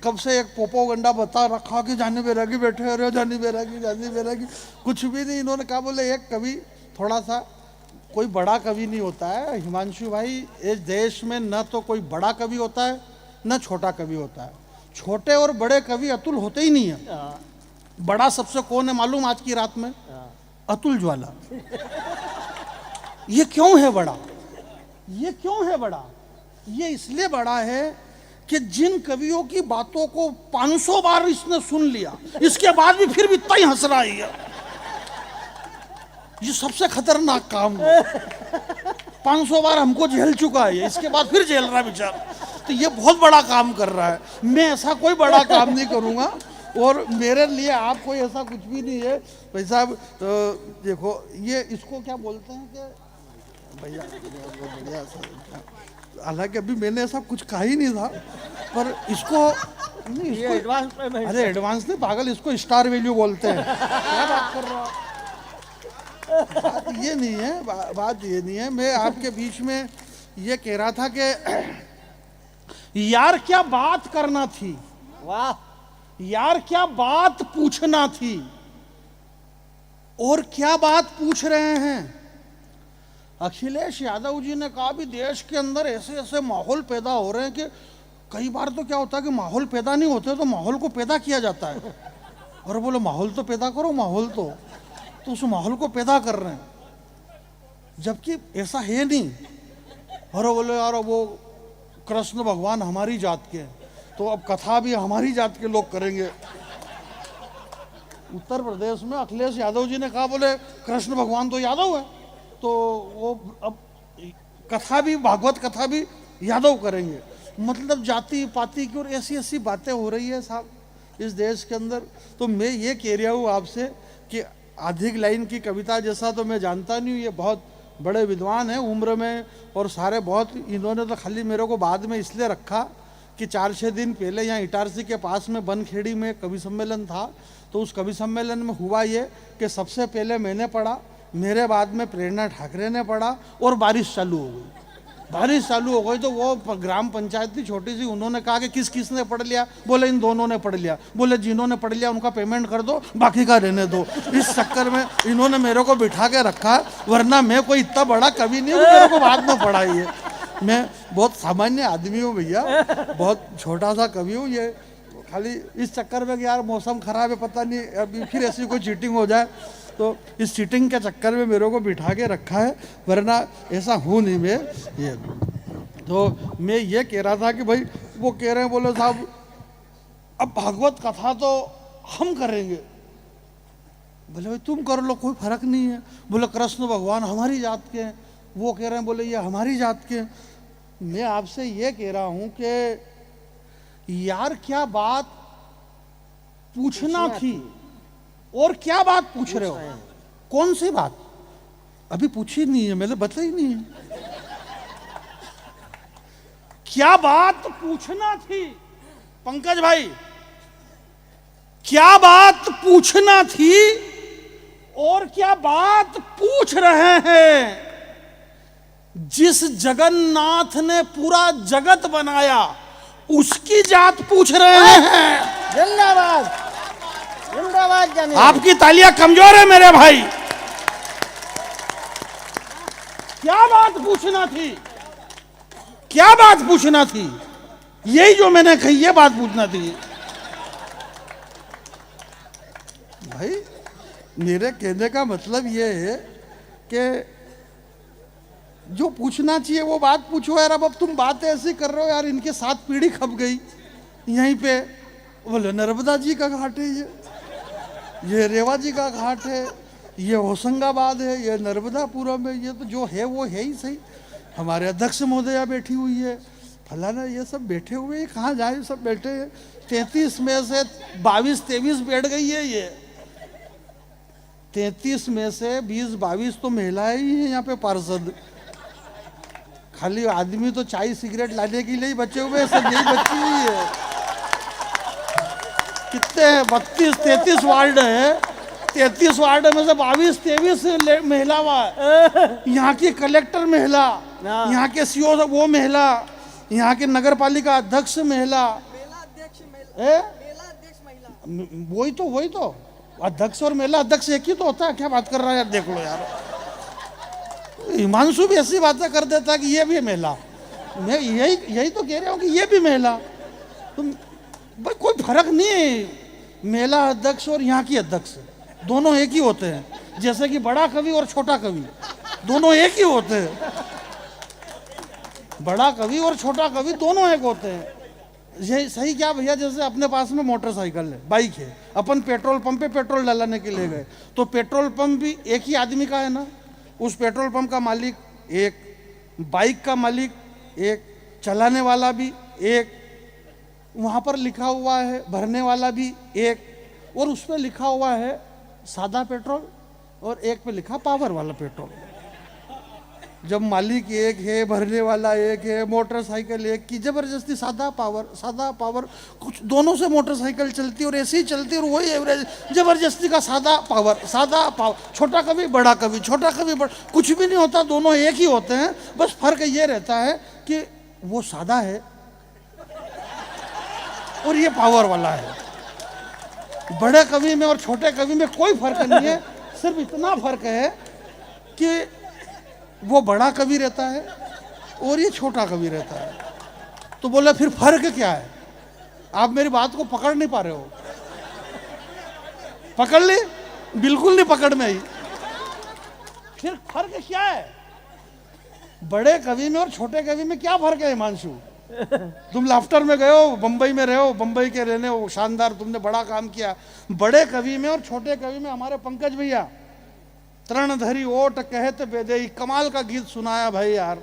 कब से एक पोपोगंडा बता रखा कि जानी बैरागी बैठे रहे, जानी बैरागी, कुछ भी नहीं। इन्होंने कहा बोले एक कवि थोड़ा सा, कोई बड़ा कवि नहीं होता है हिमांशु भाई, इस देश में न तो कोई बड़ा कवि होता है न छोटा कवि होता है। छोटे और बड़े कवि अतुल होते ही नहीं है। बड़ा सबसे कौन है मालूम आज की रात में? अतुल ज्वाला। ये क्यों है बड़ा? ये क्यों है बड़ा? ये इसलिए बड़ा है कि जिन कवियों की बातों को 500 बार इसने सुन लिया, इसके बाद भी फिर भी इतना ही हंस रहा है। ये सबसे खतरनाक काम है। 500 बार हमको झेल चुका है, इसके बाद फिर झेल रहा है बेचारा। तो ये बहुत बड़ा काम कर रहा है। मैं ऐसा कोई बड़ा काम नहीं करूंगा, और मेरे लिए आप कोई ऐसा कुछ भी नहीं है भाई साहब। देखो ये इसको क्या बोलते हैं कि भैया, बढ़िया, हालांकि अभी मैंने ऐसा कुछ कहा ही नहीं था, पर इसको नहीं, इसको एडवांस पेमेंट। अरे एडवांस नहीं पागल, इसको स्टार वैल्यू बोलते हैं। क्या बात कर रहा हूँ? बात ये नहीं है, बात ये नहीं है। मैं आपके बीच में ये कह रहा था कि यार क्या बात करना थी, वाह यार क्या बात पूछना थी, और क्या बात पूछ रहे हैं। अखिलेश यादव जी ने कहा भी देश के अंदर ऐसे ऐसे माहौल पैदा हो रहे हैं कि कई बार तो क्या होता है कि माहौल पैदा नहीं होते तो माहौल को पैदा किया जाता है। और बोले माहौल तो पैदा करो, माहौल तो उस माहौल को पैदा कर रहे हैं, जबकि ऐसा है नहीं। और बोले यार वो कृष्ण भगवान हमारी जात के, तो अब कथा भी हमारी जात के लोग करेंगे। उत्तर प्रदेश में अखिलेश यादव जी ने कहा बोले कृष्ण भगवान तो यादव है, तो वो अब कथा भी, भागवत कथा भी यादव करेंगे। मतलब जाति पाति की और ऐसी ऐसी बातें हो रही है साहब इस देश के अंदर। तो मैं ये कह रहा हूँ आपसे कि अधिक लाइन की कविता जैसा तो मैं जानता नहीं हूँ। ये बहुत बड़े विद्वान हैं उम्र में, और सारे बहुत, इन्होंने तो खाली मेरे को बाद में इसलिए रखा कि 4-6 दिन पहले यहाँ इटारसी के पास में बनखेड़ी में कवि सम्मेलन था। तो उस कवि सम्मेलन में हुआ ये कि सबसे पहले मैंने पढ़ा, मेरे बाद में प्रेरणा ठाकरे ने पढ़ा, और बारिश चालू हो गई। बारिश चालू हो गई तो वो ग्राम पंचायत थी छोटी सी, उन्होंने कहा कि किस किसने पढ़ लिया? बोले इन दोनों ने पढ़ लिया। बोले जिन्होंने पढ़ लिया उनका पेमेंट कर दो, बाकी का रहने दो। इस चक्कर में इन्होंने मेरे को बिठा के रखा, वरना मैं कोई इतना बड़ा कवि नहीं हूँ मेरे को बाद में पढ़ाई है। मैं बहुत सामान्य आदमी हूँ भैया, बहुत छोटा सा कवि हूँ। ये खाली इस चक्कर में कि यार मौसम खराब है, पता नहीं अभी फिर ऐसी कोई चीटिंग हो जाए, तो इस चीटिंग के चक्कर में मेरे को बिठा के रखा है, वरना ऐसा हूँ नहीं मैं। ये तो मैं ये कह रहा था कि भाई वो कह रहे हैं, बोले साहब अब भागवत कथा तो हम करेंगे। बोले भाई तुम कर लो, कोई फर्क नहीं है। बोले कृष्ण भगवान हमारी जात के हैं। वो कह रहे हैं बोले ये हमारी जात के। मैं आपसे ये कह रहा हूँ कि यार क्या बात पूछना थी, और क्या बात पूछ रहे हो? कौन सी बात? अभी पूछी नहीं है, मैंने बताई नहीं है। क्या बात पूछना थी पंकज भाई? क्या बात पूछना थी, और क्या बात पूछ रहे हैं? जिस जगन्नाथ ने पूरा जगत बनाया उसकी जात पूछ रहे हैं। जिंदाबाद जिंदाबाद। आपकी तालियां कमजोर है मेरे भाई। क्या बात पूछना थी? क्या बात पूछना थी? यही जो मैंने कही, ये बात पूछना थी भाई। मेरे कहने का मतलब ये है कि जो पूछना चाहिए वो बात पूछो यार। अब तुम बात ऐसी कर रहे हो यार, इनके 7 पीढ़ी खप गई यहीं पे। बोले नर्मदा जी का घाट है, ये रेवा जी का घाट है, ये होशंगाबाद है, ये नर्मदापुरम है। ये तो जो है वो है ही सही। हमारे अध्यक्ष महोदया बैठी हुई है, फलाना, ये सब बैठे हुए हैं। कहाँ जाए, सब बैठे हैं। 33 में से 22-23 बैठ गई है। ये 33 में से 20-22 तो महिलाएं ही हैं यहाँ पे पार्षद। खाली आदमी तो चाय सिगरेट लाने के लिए ही बचे हुए हैं, सब यही बची हुई है। कितने हैं? 32-33 वार्ड है। 33 वार्ड में से 22-23 महिला। यहाँ की कलेक्टर महिला, यहाँ के सीओ वो महिला, यहाँ के नगर पालिका अध्यक्ष महिला, ए? वही तो अध्यक्ष और महिला अध्यक्ष एक ही तो होता है। क्या बात कर रहा है यार, देख लो यार। हिमांशु भी ऐसी बातें कर देता है कि ये भी महिला। मैं यही तो कह रहा हूँ कि ये भी महिला। तो भाई कोई फर्क नहीं है, महिला अध्यक्ष और यहाँ की अध्यक्ष दोनों एक ही होते हैं। जैसे कि बड़ा कवि और छोटा कवि दोनों एक ही होते हैं। बड़ा कवि और छोटा कवि दोनों एक होते हैं। ये सही क्या भैया, जैसे अपने पास में मोटरसाइकिल है, बाइक है, अपन पेट्रोल पंप पे पेट्रोल डलाने के लिए गए, तो पेट्रोल पंप भी एक ही आदमी का है ना। उस पेट्रोल पंप का मालिक एक, बाइक का मालिक एक, चलाने वाला भी एक, वहाँ पर लिखा हुआ है भरने वाला भी एक, और उस पर लिखा हुआ है सादा पेट्रोल और एक पे लिखा पावर वाला पेट्रोल। जब मालिक एक है, भरने वाला एक है, मोटरसाइकिल एक की, जबरदस्ती सादा पावर कुछ दोनों से मोटरसाइकिल चलती और ऐसी ही चलती और वही एवरेज, जबरदस्ती का सादा पावर। छोटा कभी बड़ा कभी, छोटा कभी बड़ा, कुछ भी नहीं होता, दोनों एक ही होते हैं। बस फर्क ये रहता है कि वो सादा है और ये पावर वाला है। बड़े कवि में और छोटे कवि में कोई फर्क नहीं है, सिर्फ इतना फर्क है कि वो बड़ा कवि रहता है और ये छोटा कवि रहता है। तो बोला फिर फर्क क्या है? आप मेरी बात को पकड़ नहीं पा रहे हो। पकड़ ली? बिल्कुल नहीं पकड़ में आई। फिर फर्क क्या है? बड़े कवि में और छोटे कवि में क्या फर्क है हिमांशु? तुम लाफ्टर में गए हो, बंबई में रहे हो, बंबई के रहने हो, शानदार, तुमने बड़ा काम किया। बड़े कवि में और छोटे कवि में हमारे पंकज भैया तृणधरी ओट कहत बेदेई, कमाल का गीत सुनाया भाई यार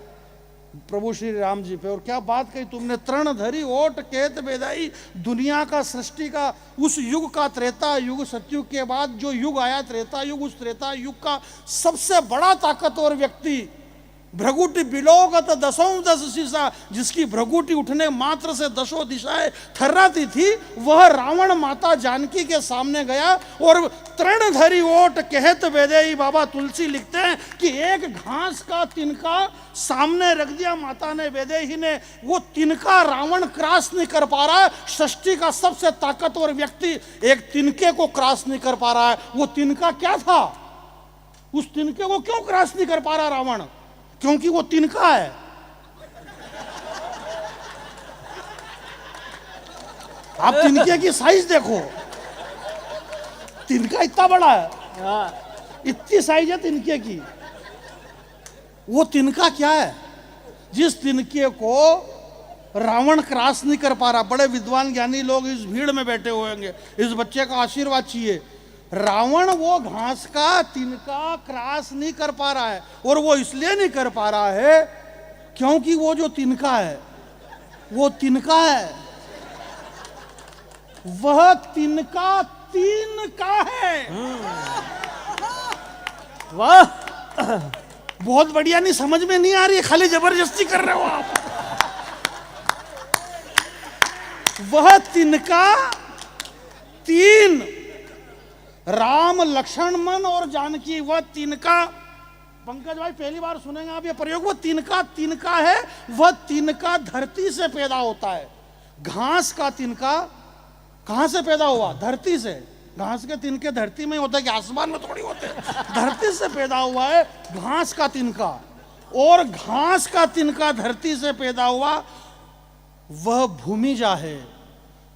प्रभु श्री राम जी पे। और क्या बात कही तुमने, तृणधरी ओट कहत बेदाई। दुनिया का, सृष्टि का, उस युग का, त्रेता युग, सतयुग के बाद जो युग आया त्रेता युग, उस त्रेता युग का सबसे बड़ा ताकतवर व्यक्ति, भ्रगुटी बिलोगत दसों दस शीशा, जिसकी भ्रगुटी उठने मात्र से दसों दिशाएं थर्राती थी, वह रावण माता जानकी के सामने गया और तृणधरी ओट कहत बेदेई। बाबा तुलसी लिखते हैं कि एक घास का तिनका सामने रख दिया माता ने, वेदेही ने। वो तिनका रावण क्रॉस नहीं कर पा रहा है। सृष्टि का सबसे ताकतवर व्यक्ति एक तिनके को क्रॉस नहीं कर पा रहा है। वो तिनका क्या था? उस तिनके को क्यों क्रॉस नहीं कर पा रहा रावण? क्योंकि वो तिनका है। आप तिनके की साइज देखो, तिनका इतना बड़ा है, इतनी साइज है तिनके की। वो तिनका क्या है? जिस तिनके को रावण क्रॉस नहीं कर पा रहा। बड़े विद्वान ज्ञानी लोग इस भीड़ में बैठे हुए होंगे, इस बच्चे का आशीर्वाद चाहिए। रावण वो घास का तिनका क्रॉस नहीं कर पा रहा है, और वो इसलिए नहीं कर पा रहा है क्योंकि वो जो तिनका है वो तिनका है, वह तिनका तीन का है। वाह, बहुत बढ़िया, नहीं समझ में नहीं आ रही है, खाली जबरदस्ती कर रहे हो आप। वह तिनका तीन, राम लक्ष्मण मन और जानकी, वह तिनका। पंकज भाई पहली बार सुनेंगे आप ये प्रयोग। वो तिनका तिनका है, वह तिनका धरती से पैदा होता है। घास का तिनका कहां से पैदा हुआ? धरती से। घास के तिनके धरती में होता है कि आसमान में थोड़ी होते हैं? धरती से पैदा हुआ है घास का तिनका। और घास का तिनका धरती से पैदा हुआ, वह भूमिजा है।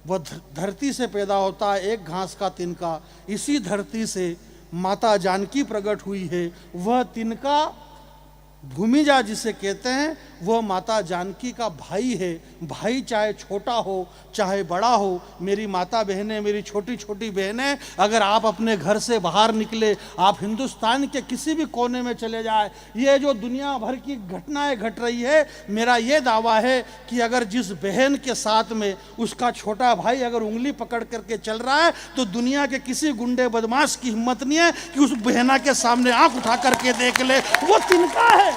वह धरती से पैदा होता है एक घास का तिनका। इसी धरती से माता जानकी प्रकट हुई है। वह तिनका भूमिजा जिसे कहते हैं, वह माता जानकी का भाई है। भाई चाहे छोटा हो चाहे बड़ा हो, मेरी माता बहनें, मेरी छोटी छोटी बहनें, अगर आप अपने घर से बाहर निकले, आप हिंदुस्तान के किसी भी कोने में चले जाए, ये जो दुनिया भर की घटनाएं घट रही है, मेरा ये दावा है कि अगर जिस बहन के साथ में उसका छोटा भाई अगर उंगली पकड़ करके चल रहा है, तो दुनिया के किसी गुंडे बदमाश की हिम्मत नहीं है कि उस बहना के सामने आंख उठा करके देख ले। वो तिनका है।